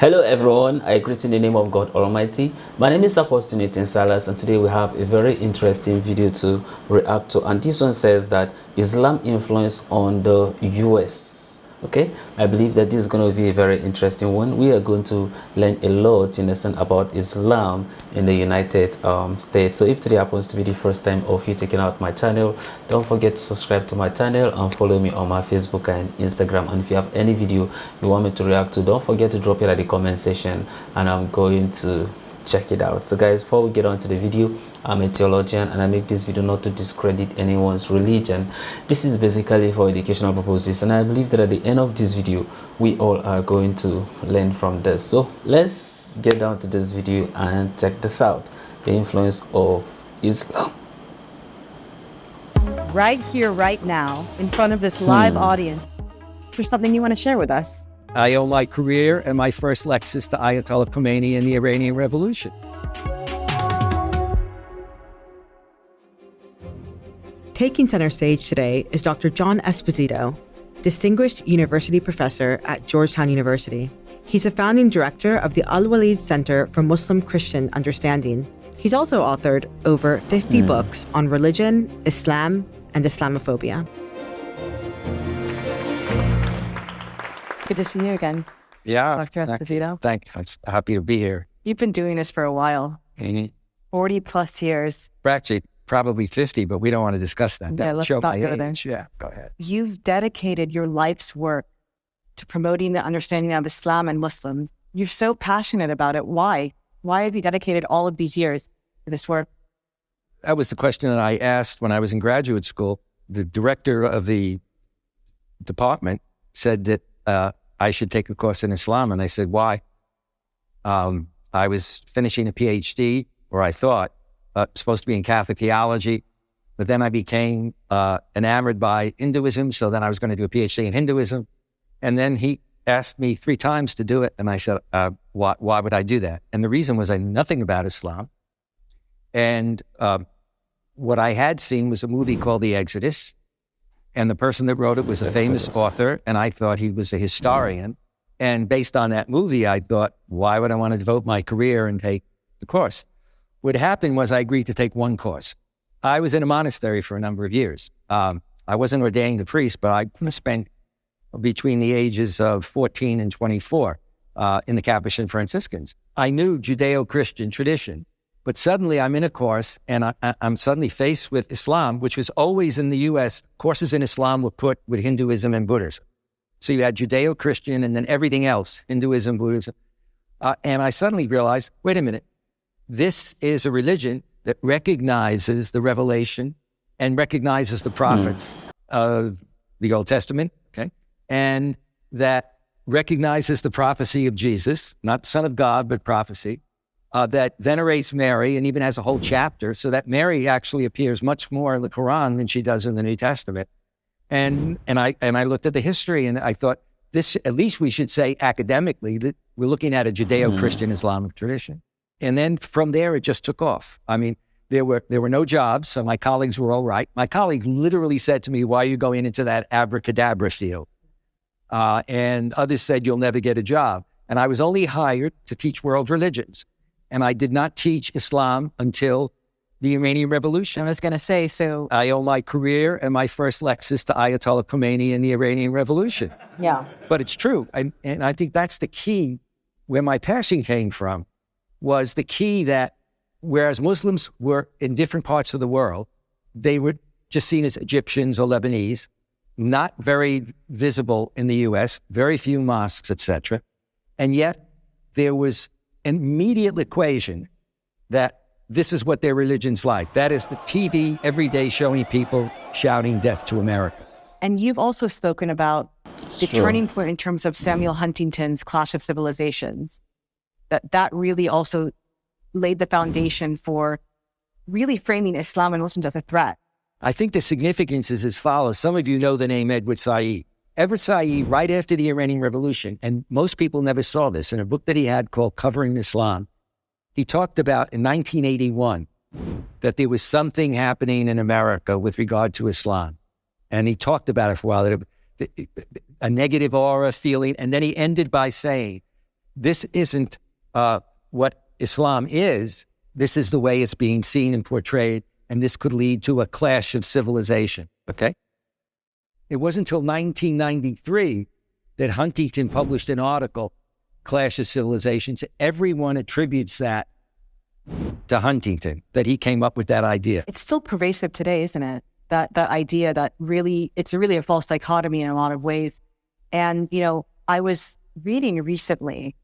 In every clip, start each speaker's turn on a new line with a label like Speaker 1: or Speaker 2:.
Speaker 1: Hello everyone, I greet in the name of God Almighty. My name is Esposito Salas, and today we have a very interesting video to react to, and this one says that Islam influence on the US. Okay, I believe that this is going to be a very interesting one. We are going to learn a lot in lesson about Islam in the United States. So if today happens to be the first time of you checking out my channel, don't forget to subscribe to my channel and follow me on my Facebook and Instagram. And if you have any video you want me to react to, don't forget to drop it at the comment section and I'm going to check it out. So guys, before we get on to the video, I'm a theologian and I make this video not to discredit anyone's religion. This is basically for educational purposes, and I believe that at the end of this video we all are going to learn from this. So let's get down to this video and check this out: the influence of Islam.
Speaker 2: Right here, right now, in front of this live audience, is there something you want to share with us?
Speaker 3: I owe my career and my first Lexus to Ayatollah Khomeini and the Iranian Revolution.
Speaker 2: Taking center stage today is Dr. John Esposito, Distinguished University Professor at Georgetown University. He's a founding director of the Al-Walid Center for Muslim-Christian Understanding. He's also authored over 50 books on religion, Islam, and Islamophobia. Good to see you again.
Speaker 3: Yeah.
Speaker 2: Dr. Esposito.
Speaker 3: Thank you. I'm happy to be here.
Speaker 2: You've been doing this for a while, 40 plus years.
Speaker 3: Actually, probably 50, but we don't want to discuss that.
Speaker 2: Yeah, let's not go there.
Speaker 3: Yeah, go ahead.
Speaker 2: You've dedicated your life's work to promoting the understanding of Islam and Muslims. You're so passionate about it. Why? Why have you dedicated all of these years to this work?
Speaker 3: That was the question that I asked when I was in graduate school. The director of the department said that I should take a course in Islam, and I said, why? I was finishing a PhD, or I thought, supposed to be in Catholic theology, but then I became enamored by Hinduism, so then I was going to do a PhD in Hinduism. And then he asked me 3 times to do it, and I said, why would I do that? And the reason was I knew nothing about Islam. And what I had seen was a movie called The Exodus, and the person that wrote it was a famous author, and I thought he was a historian. And based on that movie, I thought, why would I want to devote my career and take the course? What happened was I agreed to take one course. I was in a monastery for a number of years. I wasn't ordained a priest, but I spent between the ages of 14 and 24 in the Capuchin Franciscans. I knew Judeo-Christian tradition, but suddenly I'm in a course and I'm suddenly faced with Islam, which was always in the US. Courses in Islam were put with Hinduism and Buddhism. So you had Judeo-Christian and then everything else, Hinduism, Buddhism. And I suddenly realized, wait a minute, this is a religion that recognizes the revelation and recognizes the prophets of the Old Testament, okay? And that recognizes the prophecy of Jesus, not the Son of God, but prophecy, that venerates Mary and even has a whole chapter, so that Mary actually appears much more in the Quran than she does in the New Testament. And I looked at the history and I thought, this, at least we should say academically, that we're looking at a Judeo-Christian Islamic tradition. And then from there, it just took off. I mean, there were no jobs, so my colleagues were all right. My colleagues literally said to me, why are you going into that abracadabra field? And others said, you'll never get a job. And I was only hired to teach world religions. And I did not teach Islam until the Iranian Revolution.
Speaker 2: I was going to say, so...
Speaker 3: I owe my career and my first Lexus to Ayatollah Khomeini and the Iranian Revolution.
Speaker 2: Yeah.
Speaker 3: But it's true. And I think that's the key where my passion came from. Was the key that whereas Muslims were in different parts of the world, they were just seen as Egyptians or Lebanese, not very visible in the US, very few mosques, etc. And yet there was an immediate equation that this is what their religion's like. That is the TV every day showing people shouting death to America.
Speaker 2: And you've also spoken about the turning point in terms of Samuel Huntington's Clash of Civilizations. That really also laid the foundation for really framing Islam and Muslims as a threat.
Speaker 3: I think the significance is as follows. Some of you know the name Edward Said. Edward Said, right after the Iranian Revolution, and most people never saw this, in a book that he had called Covering Islam, he talked about in 1981 that there was something happening in America with regard to Islam. And he talked about it for a while, that a negative aura feeling, and then he ended by saying, this isn't what Islam is. This is the way it's being seen and portrayed, and this could lead to a clash of civilization, okay? It wasn't until 1993 that Huntington published an article, Clash of Civilizations. Everyone attributes that to Huntington, that he came up with that idea.
Speaker 2: It's still pervasive today, isn't it? That idea that really, it's really a false dichotomy in a lot of ways. And, you know, I was reading recently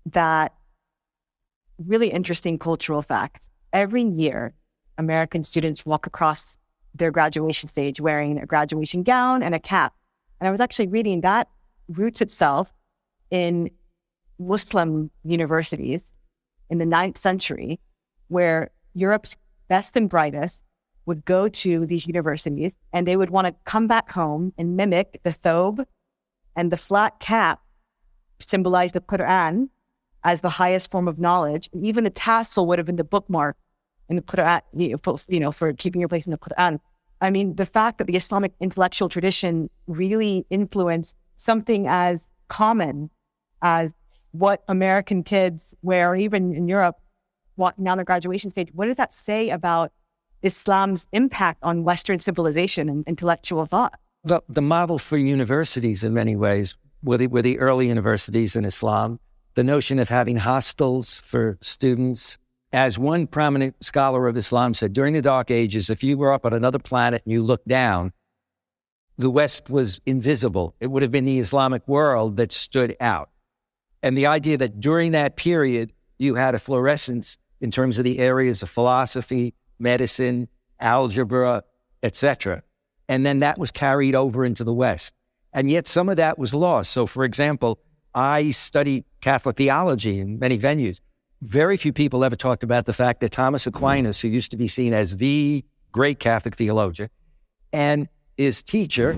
Speaker 2: that really interesting cultural fact. Every year, American students walk across their graduation stage wearing a graduation gown and a cap. And I was actually reading that roots itself in Muslim universities in the 9th century, where Europe's best and brightest would go to these universities and they would want to come back home and mimic the thobe and the flat cap symbolize the Quran as the highest form of knowledge. And even the tassel would have been the bookmark in the Quran, you know, for keeping your place in the Quran. I mean, the fact that the Islamic intellectual tradition really influenced something as common as what American kids wear, or even in Europe, walking down the graduation stage, what does that say about Islam's impact on Western civilization and intellectual thought?
Speaker 3: The model for universities in many ways were the early universities in Islam. The notion of having hostels for students. As one prominent scholar of Islam said, during the Dark Ages, if you were up on another planet and you looked down, the West was invisible. It would have been the Islamic world that stood out. And the idea that during that period, you had a fluorescence in terms of the areas of philosophy, medicine, algebra, etc. And then that was carried over into the West. And yet some of that was lost. So for example, I studied Catholic theology in many venues. Very few people ever talked about the fact that Thomas Aquinas, who used to be seen as the great Catholic theologian, and his teacher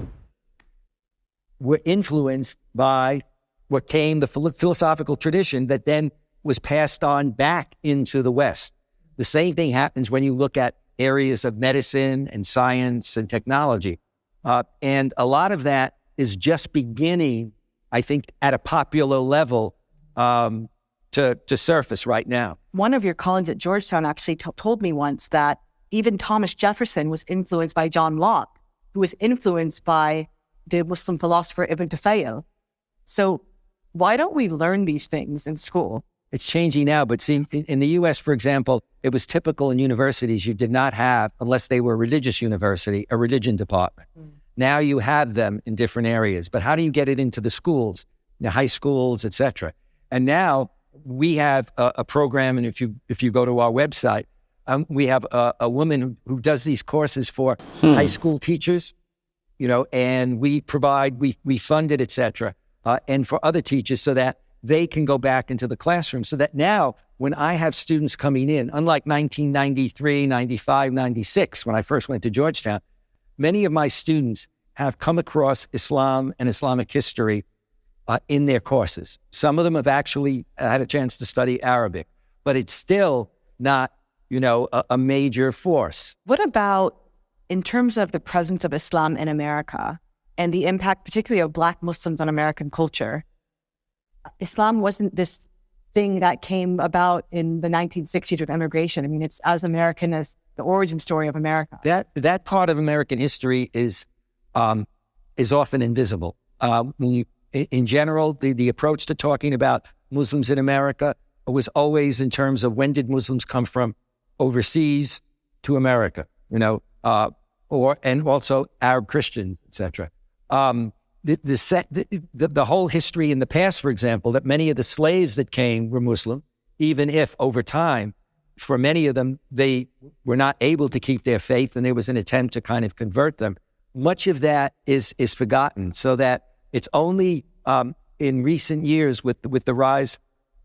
Speaker 3: were influenced by what came, the philosophical tradition that then was passed on back into the West. The same thing happens when you look at areas of medicine and science and technology. And a lot of that is just beginning, I think, at a popular level to surface right now.
Speaker 2: One of your colleagues at Georgetown actually told me once that even Thomas Jefferson was influenced by John Locke, who was influenced by the Muslim philosopher Ibn Tufayl. So why don't we learn these things in school?
Speaker 3: It's changing now, but see, in the U.S., for example, it was typical in universities you did not have, unless they were a religious university, a religion department. Now you have them in different areas, but how do you get it into the schools, the high schools, et cetera? And now we have a program, and if you go to our website, we have a woman who does these courses for high school teachers, you know, and we fund it, et cetera, and for other teachers so that they can go back into the classroom. So that now when I have students coming in, unlike 1993, 95, 96, when I first went to Georgetown, many of my students have come across Islam and Islamic history in their courses. Some of them have actually had a chance to study Arabic, but it's still not, you know, a major force.
Speaker 2: What about in terms of the presence of Islam in America and the impact particularly of Black Muslims on American culture? Islam wasn't this thing that came about in the 1960s with immigration. I mean, it's as American as the origin story of America.
Speaker 3: That part of American history is often invisible. In general, the approach to talking about Muslims in America was always in terms of when did Muslims come from overseas to America, you know, and also Arab Christians, etc. The whole history in the past, for example, that many of the slaves that came were Muslim, even if over time, for many of them, they were not able to keep their faith and there was an attempt to kind of convert them. Much of that is forgotten, so that it's only in recent years with the rise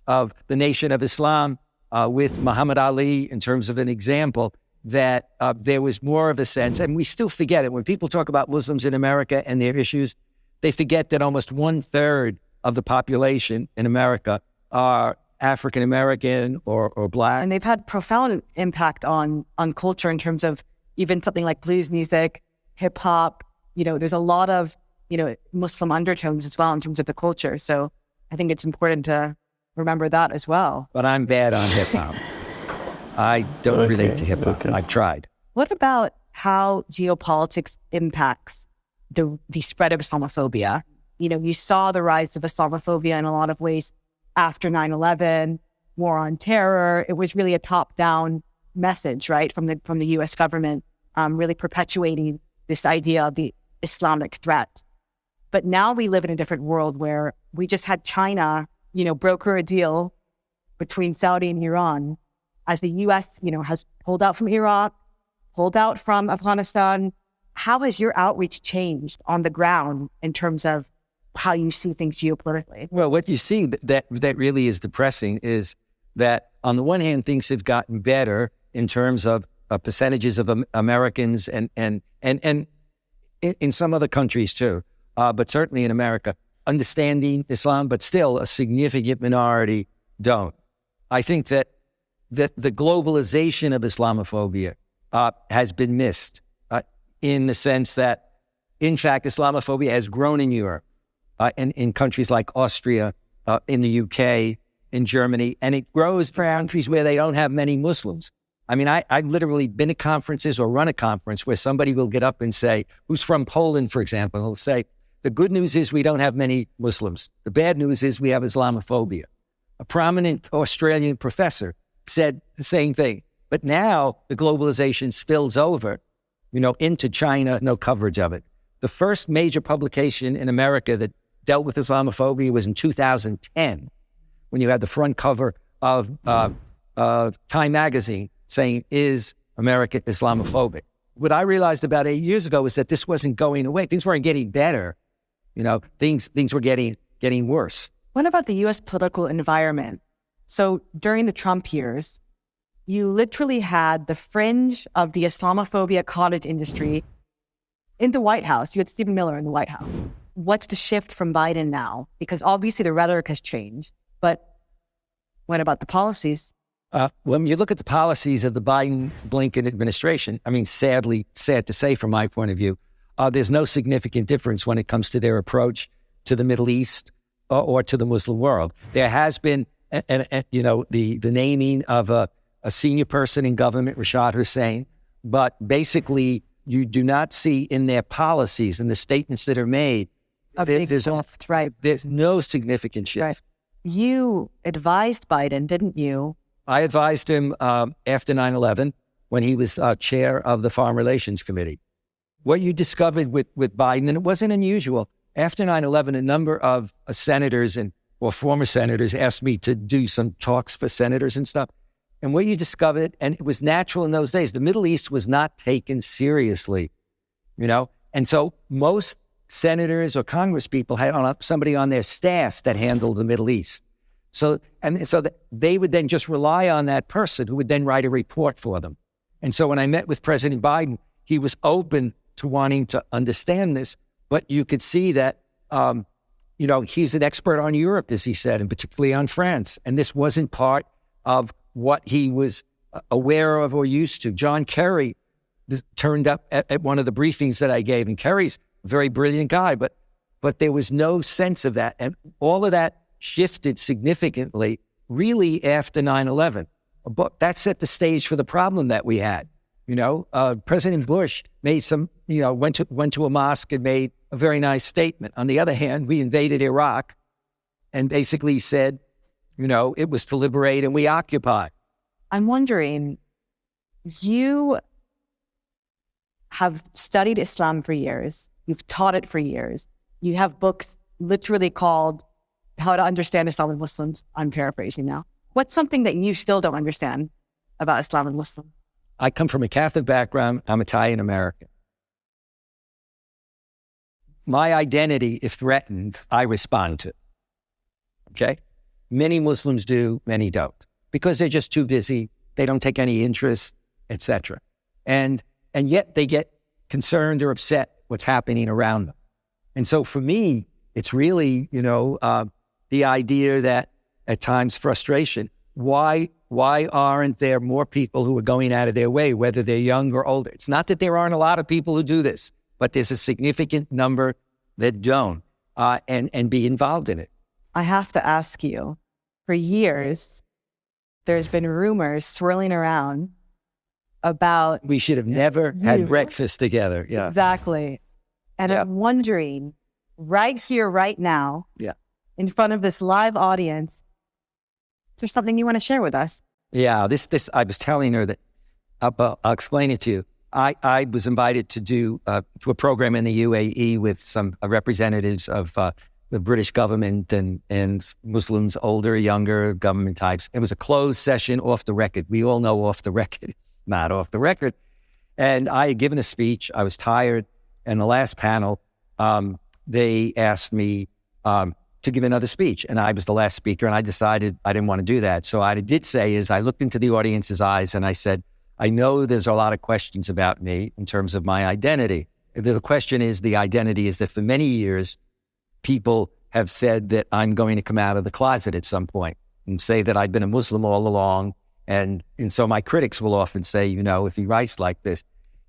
Speaker 3: of the Nation of Islam, with Muhammad Ali in terms of an example, that there was more of a sense, and we still forget it. When people talk about Muslims in America and their issues, they forget that almost 1/3 of the population in America are African-American or Black.
Speaker 2: And they've had profound impact on culture in terms of even something like blues music, hip hop. You know, there's a lot of, you know, Muslim undertones as well in terms of the culture. So I think it's important to remember that as well.
Speaker 3: But I'm bad on hip hop. I don't relate to hip hop. I've tried.
Speaker 2: What about how geopolitics impacts the spread of Islamophobia? You saw the rise of Islamophobia in a lot of ways after 9/11, war on terror. It was really a top-down message, right, from the U.S. government, really perpetuating this idea of the Islamic threat. But now we live in a different world where we just had China, broker a deal between Saudi and Iran, as the U.S., has pulled out from Iraq, pulled out from Afghanistan. How has your outreach changed on the ground in terms of how you see things geopolitically?
Speaker 3: Well, what you see that really is depressing is that on the one hand, things have gotten better in terms of percentages of Americans and in some other countries too, but certainly in America, understanding Islam, but still a significant minority don't. I think that the globalization of Islamophobia has been missed in the sense that, in fact, Islamophobia has grown in Europe, in countries like Austria, in the UK, in Germany, and it grows for countries where they don't have many Muslims. I mean, I've literally been at conferences or run a conference where somebody will get up and say, who's from Poland, for example, he'll say, the good news is we don't have many Muslims. The bad news is we have Islamophobia. A prominent Australian professor said the same thing. But now the globalization spills over, into China, no coverage of it. The first major publication in America that dealt with Islamophobia was in 2010, when you had the front cover of Time magazine saying, is America Islamophobic? What I realized about 8 years ago was that this wasn't going away. Things weren't getting better. Things were getting worse.
Speaker 2: What about the U.S. political environment? So during the Trump years, you literally had the fringe of the Islamophobia cottage industry in the White House. You had Stephen Miller in the White House. What's the shift from Biden now? Because obviously the rhetoric has changed, but what about the policies?
Speaker 3: When you look at the policies of the Biden-Blinken administration, I mean, sad to say from my point of view, there's no significant difference when it comes to their approach to the Middle East or to the Muslim world. There has been, the naming of a senior person in government, Rashad Hussain, but basically you do not see in their policies and the statements that are made, there's no significant shift.
Speaker 2: Right. You advised Biden, didn't you?
Speaker 3: I advised him after 9/11 when he was chair of the Foreign Relations Committee. What you discovered with Biden, and it wasn't unusual, after 9/11, a number of senators or former senators asked me to do some talks for senators and stuff. And what you discovered, and it was natural in those days, the Middle East was not taken seriously, And so most senators or Congress people had somebody on their staff that handled the Middle East. So they would then just rely on that person who would then write a report for them. And so when I met with President Biden, he was open to wanting to understand this, but you could see that, he's an expert on Europe, as he said, and particularly on France. And this wasn't part of what he was aware of or used to. John Kerry turned up at one of the briefings that I gave, and Kerry's a very brilliant guy, but there was no sense of that. And all of that shifted significantly really after 9/11. But that set the stage for the problem that we had. President Bush made went to a mosque and made a very nice statement. On the other hand, we invaded Iraq and basically said, it was to liberate and we occupy.
Speaker 2: I'm wondering, you have studied Islam for years. You've taught it for years. You have books literally called How to Understand Islam and Muslims. I'm paraphrasing now. What's something that you still don't understand about Islam and Muslims?
Speaker 3: I come from a Catholic background. I'm Italian American. My identity, if threatened, I respond to. Okay? Many Muslims do, many don't, because they're just too busy. They don't take any interest, etc. And yet they get concerned or upset what's happening around them. And so for me, it's really, the idea that at times frustration. Why aren't there more people who are going out of their way, whether they're young or older? It's not that there aren't a lot of people who do this, but there's a significant number that don't and be involved in it.
Speaker 2: I have to ask you, for years, there's been rumors swirling around about
Speaker 3: We should have never had breakfast together. Yeah.
Speaker 2: Exactly. And I'm wondering, right here, right now, in front of this live audience, is there something you want to share with us?
Speaker 3: Yeah, this I was telling her that, I'll explain it to you. I was invited to do to a program in the UAE with some representatives of the British government and Muslims, older, younger government types. It was a closed session off the record. We all know off the record. It's not off the record. And I had given a speech. I was tired. And the last panel, they asked me to give another speech. And I was the last speaker, and I decided I didn't want to do that. So what I did say is I looked into the audience's eyes and I said, I know there's a lot of questions about me in terms of my identity. The question is, the identity is that for many years, people have said that I'm going to come out of the closet at some point and say that I've been a Muslim all along. And so my critics will often say, you know, if he writes like this.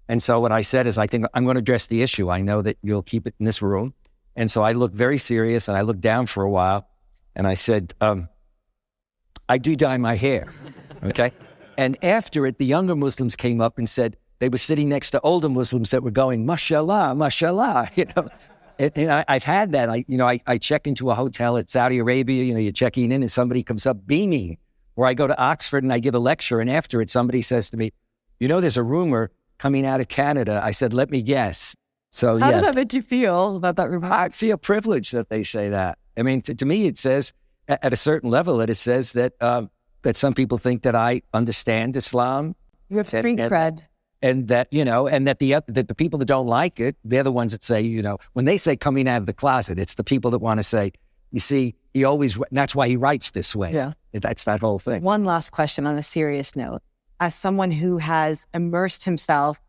Speaker 3: And so what I said is, I think I'm going to address the issue. I know that you'll keep it in this room. And so I looked very serious, and I looked down for a while, and I said, I do dye my hair, okay? And after it, the younger Muslims came up and said, they were sitting next to older Muslims that were going, mashallah, mashallah, you know. And I've had that. I check into a hotel at Saudi Arabia, you know, you're checking in and somebody comes up beaming. Or I go to Oxford and I give a lecture, and after it, somebody says to me, you know, there's a rumor coming out of Canada. I said, let me guess. So
Speaker 2: How did that make you feel about that rumor?
Speaker 3: I feel privileged that they say that. I mean, to me, it says, at a certain level, that it says that that some people think that I understand Islam.
Speaker 2: You have street cred.
Speaker 3: And that, you know, and that the people that don't like it, they're the ones that say, you know, when they say coming out of the closet, it's the people that want to say, you see, that's why he writes this way.
Speaker 2: Yeah.
Speaker 3: That's that whole thing.
Speaker 2: One last question on a serious note. As someone who has immersed himself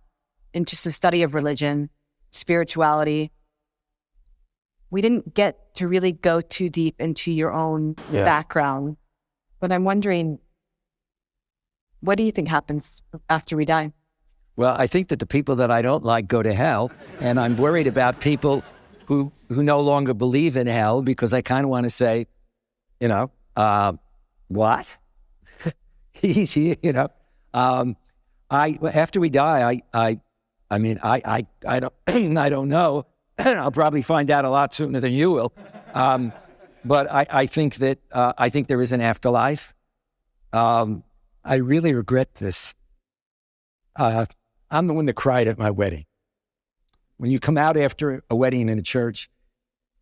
Speaker 2: into the study of religion, spirituality, we didn't get to really go too deep into your own background. But I'm wondering, what do you think happens after we die?
Speaker 3: Well, I think that the people that I don't like go to hell, and I'm worried about people who no longer believe in hell, because I kind of want to say, you know, what? He's here, you know. After we die, I mean, I don't I don't know. I'll probably find out a lot sooner than you will. But I think that I think there is an afterlife. I really regret this. I'm the one that cried at my wedding. When you come out after a wedding in a church,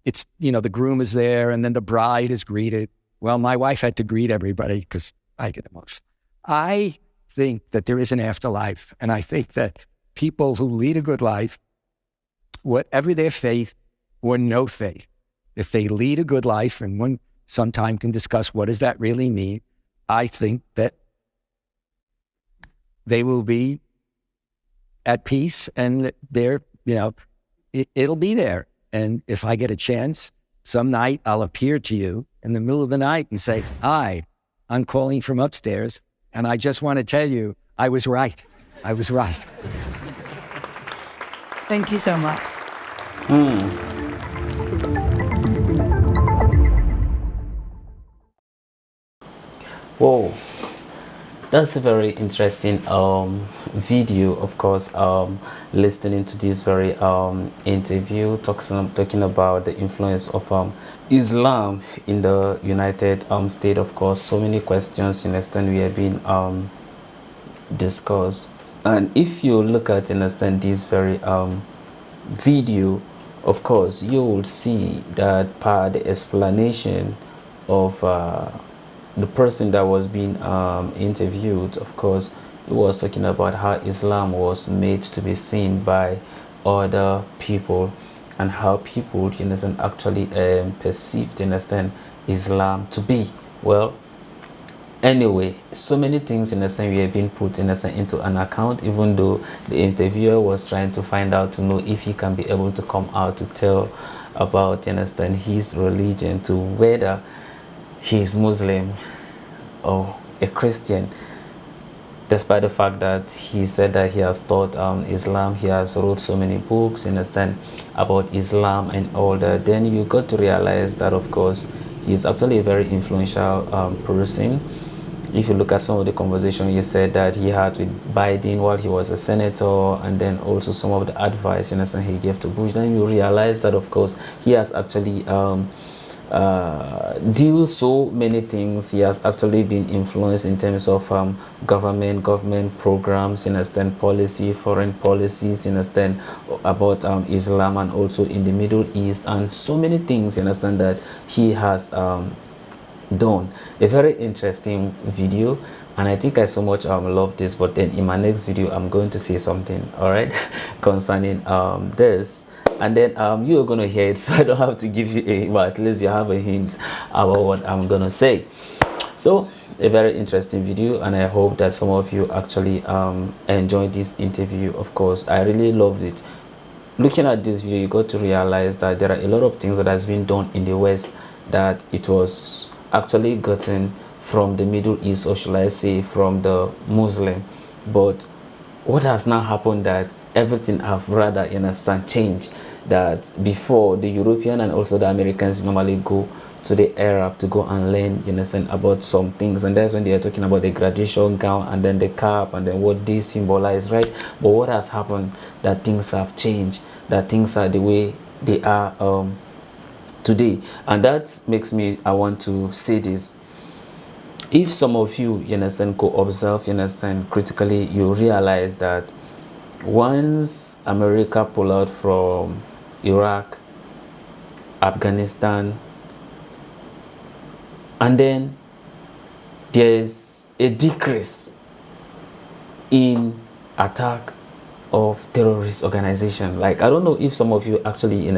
Speaker 3: it's, you know, the groom is there and then the bride is greeted. Well, my wife had to greet everybody because I get emotional. I think that there is an afterlife, and I think that people who lead a good life, whatever their faith or no faith, if they lead a good life, and one sometime can discuss what does that really mean, I think that they will be at peace, and they're, you know, it'll be there. And if I get a chance, some night I'll appear to you in the middle of the night and say, hi, I'm calling from upstairs, and I just want to tell you, I was right. I was right.
Speaker 2: Thank you so much.
Speaker 1: Whoa, that's a very interesting video, of course. Listening to this very interview, talking about the influence of Islam in the United States. Of course, so many questions, you understand, we have been discussed. And if you look at, understand, this very video, of course, you will see that part the explanation of the person that was being interviewed. Of course, he was talking about how Islam was made to be seen by other people, and how people, you understand, actually perceived, you understand, Islam to be. Well, anyway, so many things, in a sense, we have been put, in a sense, into an account, even though the interviewer was trying to find out to know if he can be able to come out to tell about, you understand, his religion, to whether he's Muslim or a Christian, despite the fact that he said that he has taught Islam, he has wrote so many books, you understand, about Islam and all that. Then you got to realize that, of course, he's actually a very influential person. If you look at some of the conversation he said that he had with Biden while he was a senator, and then also some of the advice he gave to Bush, then you realize that of course he has actually deal so many things. He has actually been influenced in terms of government programs, policy, foreign policies, about Islam, and also in the Middle East, and so many things, that he has done. A very interesting video, and I think I so much love this, but then in my next video I'm going to say something, all right, concerning this, and then you're gonna hear it, so I don't have to give you a, but at least you have a hint about what I'm gonna say. So a very interesting video, and I hope that some of you actually enjoyed this interview. Of course, I really loved it. Looking at this video, you got to realize that there are a lot of things that has been done in the West that it was actually gotten from the Middle East, or should I say from the Muslim. But what has now happened, that everything have rather changed, that before the European and also the Americans normally go to the Arab to go and learn, about some things, and that's when they are talking about the graduation gown and then the cap and then what they symbolize, right? But what has happened, that things have changed, that things are the way they are today, and that makes me, I want to say this. If some of you, go observe, critically, you realize that once America pull out from Iraq, Afghanistan, and then there's a decrease in attack of terrorist organization. Like, I don't know if some of you actually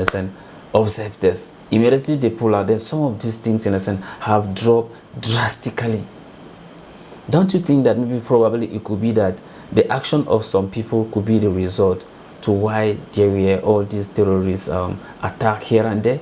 Speaker 1: observe this. Immediately they pull out, then some of these things have dropped drastically. Don't you think that maybe probably it could be that the action of some people could be the result to why there were all these terrorist attack here and there?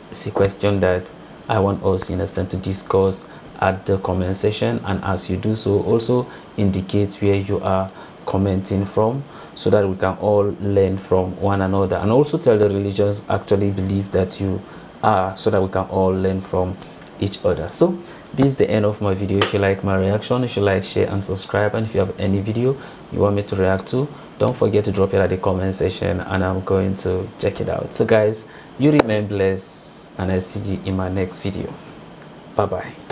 Speaker 1: It's a question that I want us to discuss at the comment section, and as you do so, also indicate where you are commenting from, so that we can all learn from one another, and also tell the religions actually believe that you are, so that we can all learn from each other. So this is the end of my video. If you like my reaction, if you like, share and subscribe, and if you have any video you want me to react to, don't forget to drop it at the comment section, and I'm going to check it out. So guys, you remain blessed, and I see you in my next video. Bye bye.